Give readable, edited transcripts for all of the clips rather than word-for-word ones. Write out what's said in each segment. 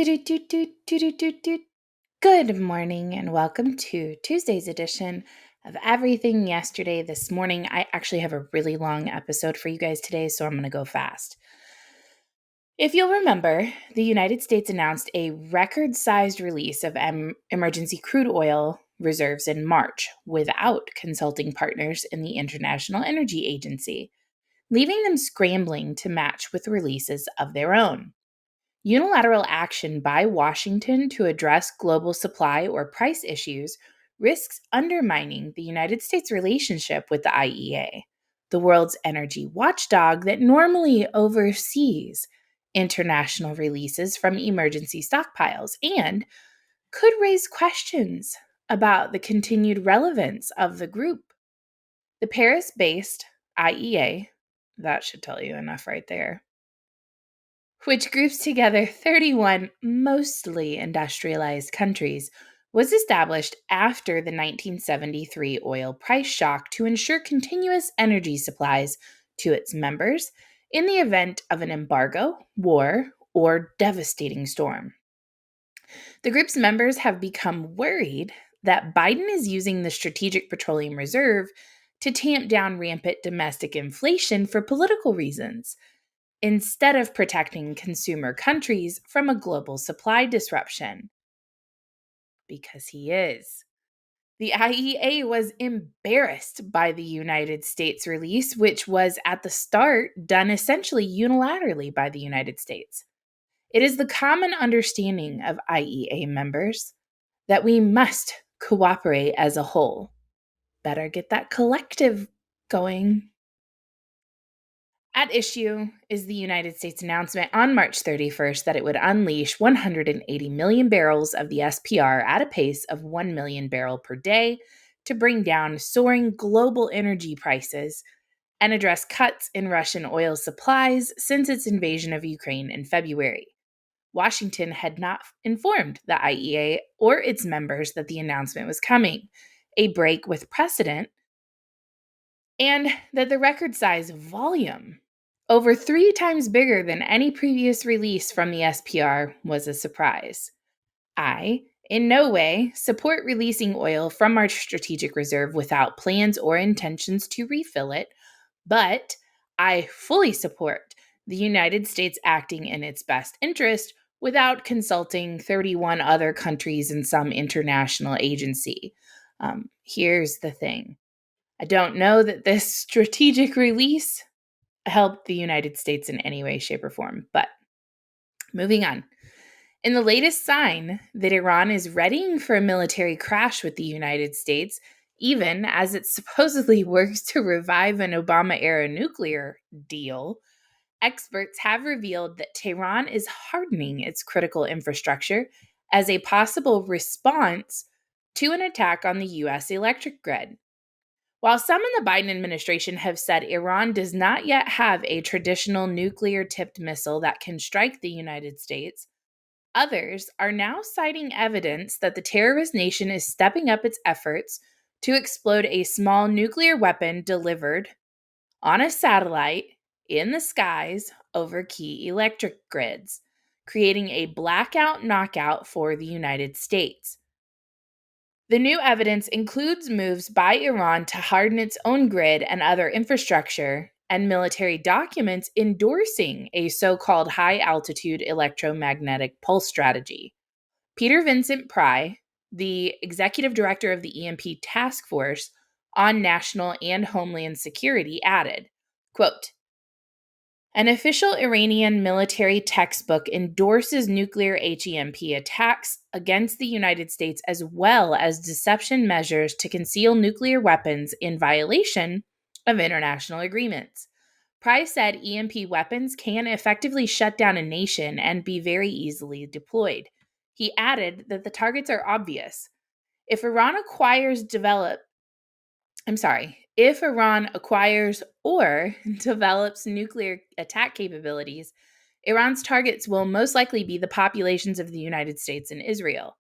Good morning and welcome to Tuesday's edition of Everything Yesterday This Morning. I actually have a really long episode for you guys today, so I'm going to go fast. If you'll remember, the United States announced a record-sized release of emergency crude oil reserves in March without consulting partners in the International Energy Agency, leaving them scrambling to match with releases of their own. Unilateral action by Washington to address global supply or price issues risks undermining the United States' relationship with the IEA, the world's energy watchdog that normally oversees international releases from emergency stockpiles, and could raise questions about the continued relevance of the group. The Paris based IEA, that should tell you enough right there, which groups together 31 mostly industrialized countries, was established after the 1973 oil price shock to ensure continuous energy supplies to its members in the event of an embargo, war, or devastating storm. The group's members have become worried that Biden is using the Strategic Petroleum Reserve to tamp down rampant domestic inflation for political reasons, instead of protecting consumer countries from a global supply disruption. Because he is. The IEA was embarrassed by the United States release, which was at the start done essentially unilaterally by the United States. It is the common understanding of IEA members that we must cooperate as a whole. Better get that collective going. At issue is the United States announcement on March 31st that it would unleash 180 million barrels of the SPR at a pace of 1 million barrel per day to bring down soaring global energy prices and address cuts in Russian oil supplies since its invasion of Ukraine in February. Washington had not informed the IEA or its members that the announcement was coming, a break with precedent, and that the record size volume, over 3 times bigger than any previous release from the SPR, was a surprise. I, in no way, support releasing oil from our strategic reserve without plans or intentions to refill it, but I fully support the United States acting in its best interest without consulting 31 other countries and some international agency. Here's the thing. I don't know that this strategic release helped the United States in any way, shape, or form. But moving on. In the latest sign that Iran is readying for a military crash with the United States, even as it supposedly works to revive an Obama era nuclear deal, experts have revealed that Tehran is hardening its critical infrastructure as a possible response to an attack on the U.S. electric grid. While some in the Biden administration have said Iran does not yet have a traditional nuclear-tipped missile that can strike the United States, others are now citing evidence that the terrorist nation is stepping up its efforts to explode a small nuclear weapon delivered on a satellite in the skies over key electric grids, creating a blackout knockout for the United States. The new evidence includes moves by Iran to harden its own grid and other infrastructure, and military documents endorsing a so-called high-altitude electromagnetic pulse strategy. Peter Vincent Pry, the executive director of the EMP Task Force on National and Homeland Security, added, quote, "An official Iranian military textbook endorses nuclear HEMP attacks against the United States as well as deception measures to conceal nuclear weapons in violation of international agreements." Price said EMP weapons can effectively shut down a nation and be very easily deployed. He added that the targets are obvious. If Iran acquires or develops nuclear attack capabilities, Iran's targets will most likely be the populations of the United States and Israel.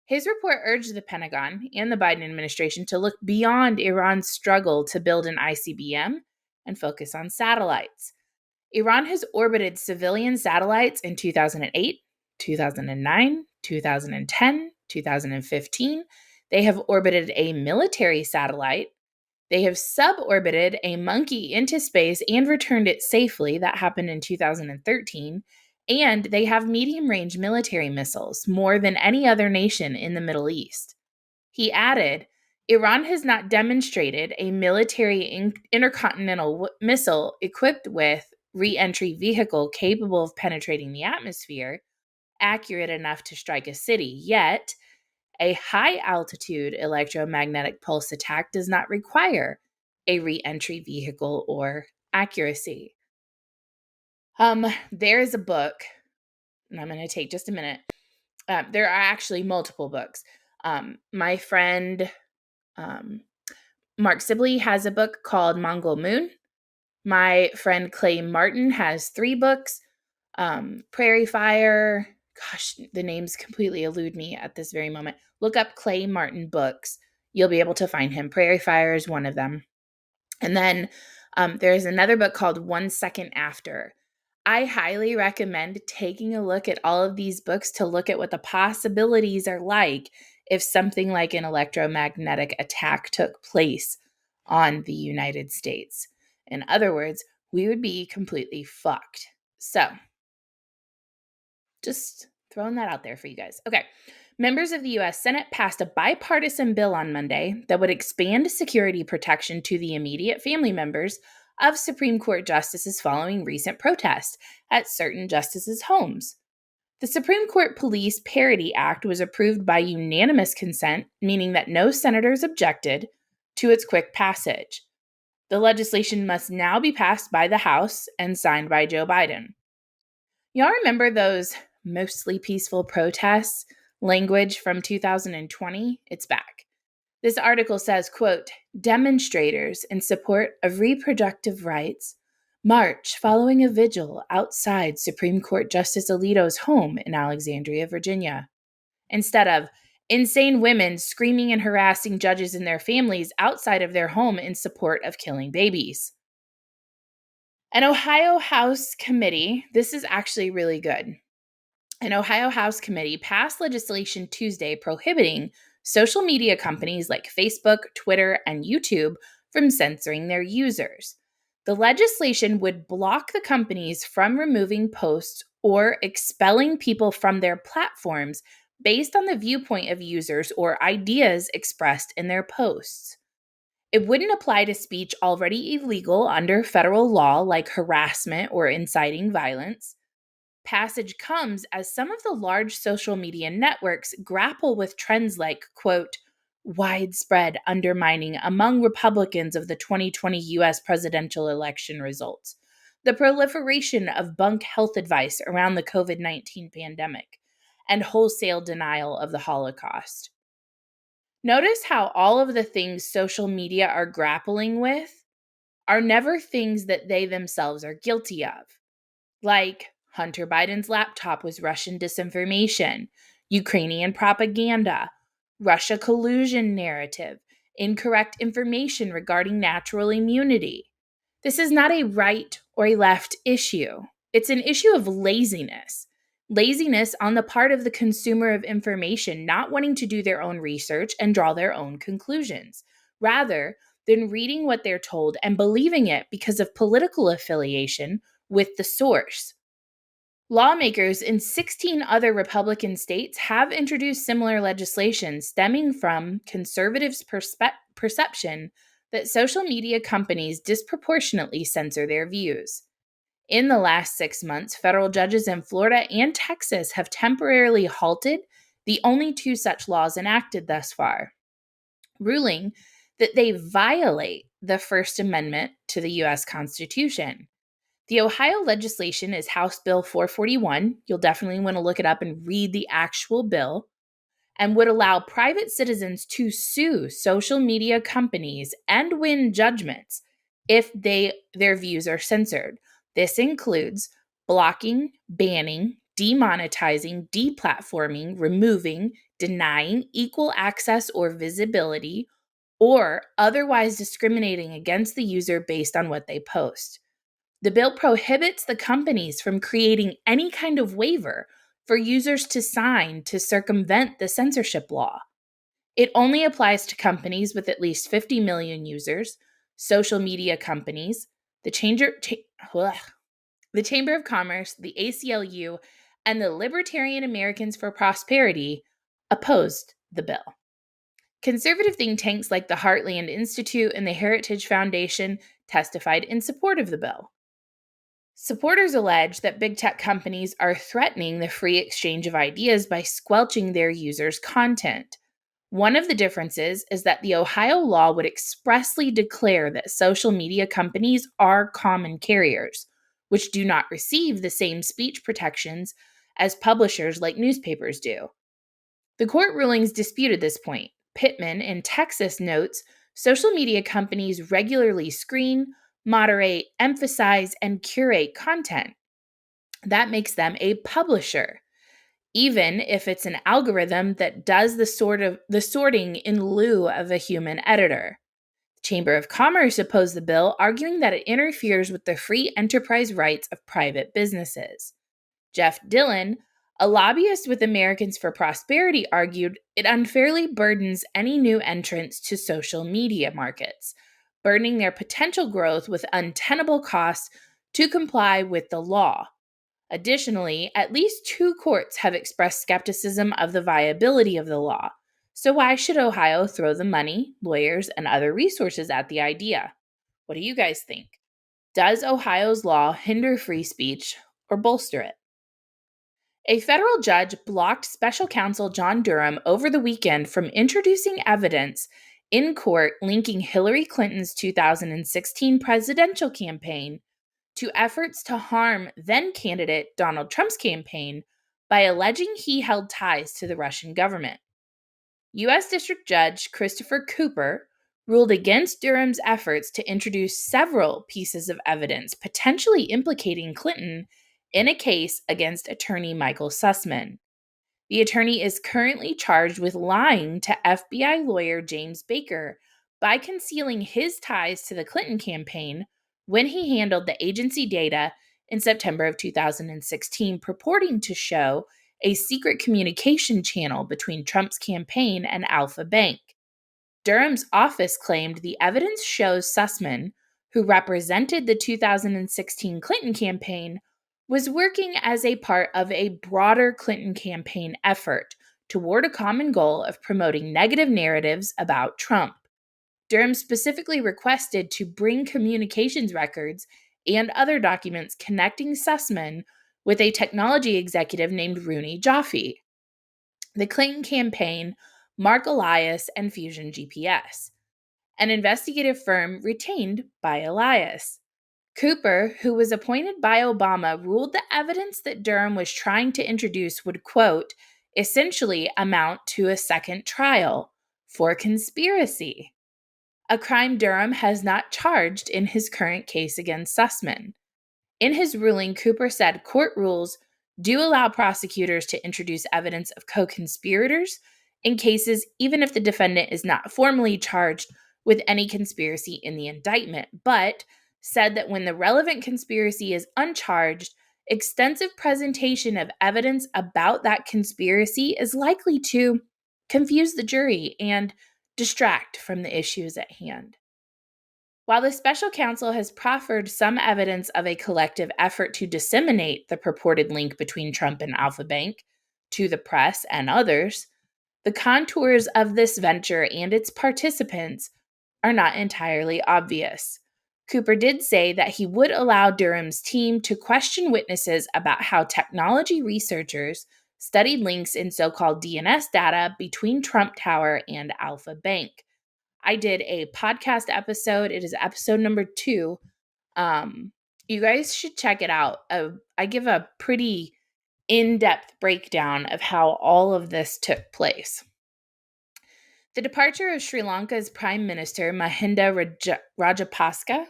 His report urged the Pentagon and the Biden administration to look beyond Iran's struggle to build an ICBM and focus on satellites. Iran has orbited civilian satellites in 2008, 2009, 2010, 2015. They have orbited a military satellite. They have suborbited a monkey into space and returned it safely. That happened in 2013. And they have medium range military missiles, more than any other nation in the Middle East. He added, Iran has not demonstrated a military intercontinental missile equipped with re-entry vehicle capable of penetrating the atmosphere, accurate enough to strike a city. Yet, a high-altitude electromagnetic pulse attack does not require a re-entry vehicle or accuracy. There is a book, and I'm going to take just a minute. There are actually multiple books. My friend Mark Sibley has a book called Mongol Moon. My friend Clay Martin has 3 books. Prairie Fire. Gosh, the names completely elude me at this very moment. Look up Clay Martin books. You'll be able to find him. Prairie Fire is one of them. And then there's another book called 1 Second After. I highly recommend taking a look at all of these books to look at what the possibilities are like if something like an electromagnetic attack took place on the United States. In other words, we would be completely fucked. So, just throwing that out there for you guys. Okay. Members of the U.S. Senate passed a bipartisan bill on Monday that would expand security protection to the immediate family members of Supreme Court justices following recent protests at certain justices' homes. The Supreme Court Police Parity Act was approved by unanimous consent, meaning that no senators objected to its quick passage. The legislation must now be passed by the House and signed by Joe Biden. Y'all remember those mostly peaceful protests language from 2020? It's back. This article says, quote, demonstrators in support of reproductive rights march following a vigil outside Supreme Court Justice Alito's home in Alexandria, Virginia. Instead of insane women screaming and harassing judges and their families outside of their home in support of killing babies. An Ohio House committee, this is actually really good. An Ohio House committee passed legislation Tuesday prohibiting social media companies like Facebook, Twitter, and YouTube from censoring their users. The legislation would block the companies from removing posts or expelling people from their platforms based on the viewpoint of users or ideas expressed in their posts. It wouldn't apply to speech already illegal under federal law like harassment or inciting violence. Passage comes as some of the large social media networks grapple with trends like, quote, widespread undermining among Republicans of the 2020 U.S. presidential election results, the proliferation of bunk health advice around the COVID-19 pandemic, and wholesale denial of the Holocaust. Notice how all of the things social media are grappling with are never things that they themselves are guilty of, like Hunter Biden's laptop was Russian disinformation, Ukrainian propaganda, Russia collusion narrative, incorrect information regarding natural immunity. This is not a right or a left issue. It's an issue of laziness. Laziness on the part of the consumer of information, not wanting to do their own research and draw their own conclusions, rather than reading what they're told and believing it because of political affiliation with the source. Lawmakers in 16 other Republican states have introduced similar legislation stemming from conservatives' perception that social media companies disproportionately censor their views. In the last 6 months, federal judges in Florida and Texas have temporarily halted the only 2 such laws enacted thus far, ruling that they violate the First Amendment to the U.S. Constitution. The Ohio legislation is House Bill 441. You'll definitely want to look it up and read the actual bill, and would allow private citizens to sue social media companies and win judgments if their views are censored. This includes blocking, banning, demonetizing, deplatforming, removing, denying equal access or visibility, or otherwise discriminating against the user based on what they post. The bill prohibits the companies from creating any kind of waiver for users to sign to circumvent the censorship law. It only applies to companies with at least 50 million users, social media companies, the the Chamber of Commerce, the ACLU, and the Libertarian Americans for Prosperity opposed the bill. Conservative think tanks like the Heartland Institute and the Heritage Foundation testified in support of the bill. Supporters allege that big tech companies are threatening the free exchange of ideas by squelching their users' content. One of the differences is that the Ohio law would expressly declare that social media companies are common carriers, which do not receive the same speech protections as publishers like newspapers do. The court rulings disputed this point. Pittman in Texas notes social media companies regularly screen, moderate, emphasize, and curate content. That makes them a publisher, even if it's an algorithm that does the sorting in lieu of a human editor. The Chamber of Commerce opposed the bill, arguing that it interferes with the free enterprise rights of private businesses. Jeff Dillon, a lobbyist with Americans for Prosperity, argued it unfairly burdens any new entrants to social media markets, burdening their potential growth with untenable costs to comply with the law. Additionally, at least 2 courts have expressed skepticism of the viability of the law. So why should Ohio throw the money, lawyers, and other resources at the idea? What do you guys think? Does Ohio's law hinder free speech or bolster it? A federal judge blocked special counsel John Durham over the weekend from introducing evidence in court linking Hillary Clinton's 2016 presidential campaign to efforts to harm then candidate Donald Trump's campaign by alleging he held ties to the Russian government. U.S. District Judge Christopher Cooper ruled against Durham's efforts to introduce several pieces of evidence potentially implicating Clinton in a case against attorney Michael Sussman. The attorney is currently charged with lying to FBI lawyer James Baker by concealing his ties to the Clinton campaign when he handled the agency data in September of 2016, purporting to show a secret communication channel between Trump's campaign and Alpha Bank. Durham's office claimed the evidence shows Sussman, who represented the 2016 Clinton campaign, was working as a part of a broader Clinton campaign effort toward a common goal of promoting negative narratives about Trump. Durham specifically requested to bring communications records and other documents connecting Sussman with a technology executive named Rooney Joffe, the Clinton campaign, Mark Elias, and Fusion GPS, an investigative firm retained by Elias. Cooper, who was appointed by Obama, ruled the evidence that Durham was trying to introduce would, quote, essentially amount to a second trial for conspiracy, a crime Durham has not charged in his current case against Sussman. In his ruling, Cooper said court rules do allow prosecutors to introduce evidence of co-conspirators in cases even if the defendant is not formally charged with any conspiracy in the indictment, but said that when the relevant conspiracy is uncharged, extensive presentation of evidence about that conspiracy is likely to confuse the jury and distract from the issues at hand. While the special counsel has proffered some evidence of a collective effort to disseminate the purported link between Trump and Alpha Bank to the press and others, the contours of this venture and its participants are not entirely obvious. Cooper did say that he would allow Durham's team to question witnesses about how technology researchers studied links in so-called DNS data between Trump Tower and Alpha Bank. I did a podcast episode. It is episode number 2. You guys should check it out. I give a pretty in-depth breakdown of how all of this took place. The departure of Sri Lanka's Prime Minister Mahinda Rajapaksa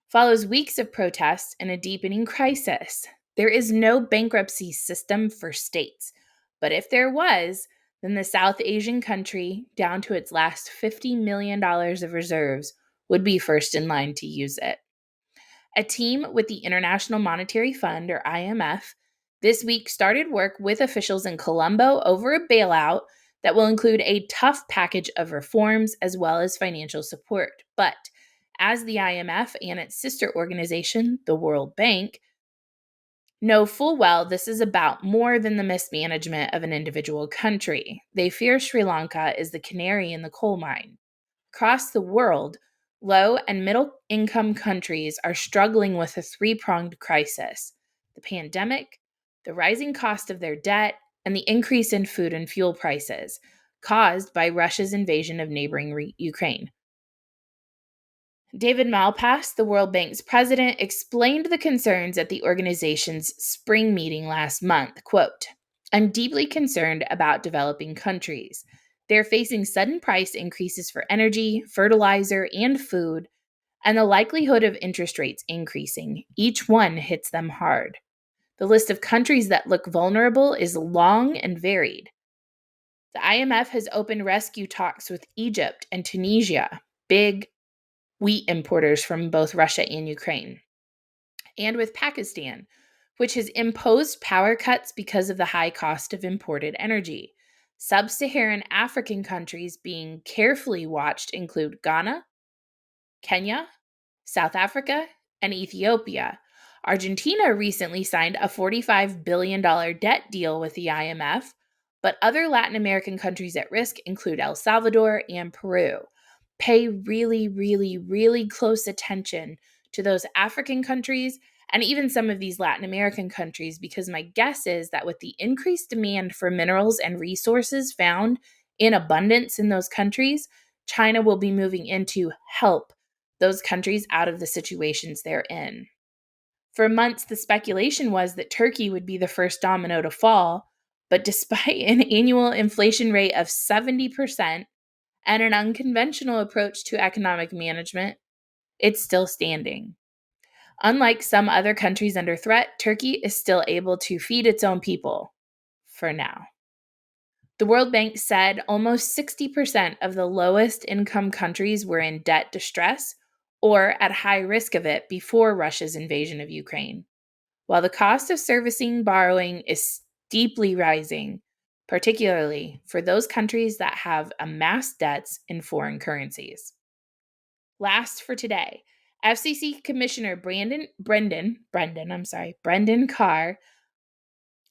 follows weeks of protests and a deepening crisis. There is no bankruptcy system for states, but if there was, then the South Asian country, down to its last $50 million of reserves, would be first in line to use it. A team with the International Monetary Fund, or IMF, this week started work with officials in Colombo over a bailout that will include a tough package of reforms as well as financial support. But as the IMF and its sister organization, the World Bank, know full well this is about more than the mismanagement of an individual country. They fear Sri Lanka is the canary in the coal mine. Across the world, low and middle income countries are struggling with a three-pronged crisis: the pandemic, the rising cost of their debt, and the increase in food and fuel prices caused by Russia's invasion of neighboring Ukraine. David Malpass, the World Bank's president, explained the concerns at the organization's spring meeting last month. Quote, "I'm deeply concerned about developing countries. They're facing sudden price increases for energy, fertilizer, and food, and the likelihood of interest rates increasing. Each one hits them hard. The list of countries that look vulnerable is long and varied. The IMF has opened rescue talks with Egypt and Tunisia, big wheat importers from both Russia and Ukraine, and with Pakistan, which has imposed power cuts because of the high cost of imported energy. Sub Saharan African countries being carefully watched include Ghana, Kenya, South Africa, and Ethiopia. Argentina recently signed a $45 billion debt deal with the IMF, but other Latin American countries at risk include El Salvador and Peru. Pay really, really, really close attention to those African countries and even some of these Latin American countries, because my guess is that with the increased demand for minerals and resources found in abundance in those countries, China will be moving in to help those countries out of the situations they're in. For months, the speculation was that Turkey would be the first domino to fall, but despite an annual inflation rate of 70%, and an unconventional approach to economic management, it's still standing. Unlike some other countries under threat, Turkey is still able to feed its own people, for now. The World Bank said almost 60% of the lowest income countries were in debt distress or at high risk of it before Russia's invasion of Ukraine, while the cost of servicing borrowing is steeply rising, particularly for those countries that have amassed debts in foreign currencies. Last for today, FCC Commissioner Brendan Carr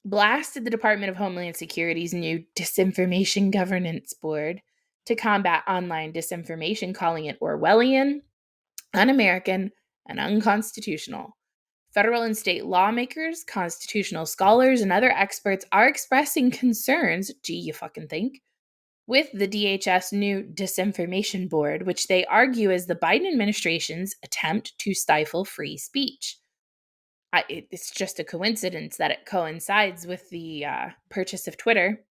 blasted the Department of Homeland Security's new Disinformation Governance Board to combat online disinformation, calling it Orwellian, un-American, and unconstitutional. Federal and state lawmakers, constitutional scholars, and other experts are expressing concerns, gee, you fucking think, with the DHS new Disinformation Board, which they argue is the Biden administration's attempt to stifle free speech. It's just a coincidence that it coincides with the purchase of Twitter.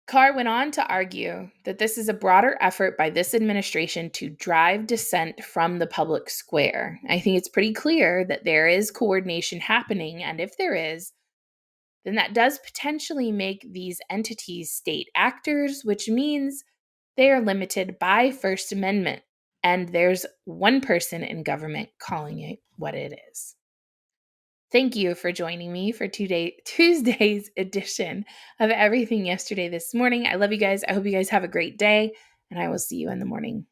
Carr went on to argue that this is a broader effort by this administration to drive dissent from the public square. I think it's pretty clear that there is coordination happening, and if there is, then that does potentially make these entities state actors, which means they are limited by First Amendment, and there's one person in government calling it what it is. Thank you for joining me for Tuesday's edition of Everything Yesterday This Morning. I love you guys. I hope you guys have a great day, and I will see you in the morning.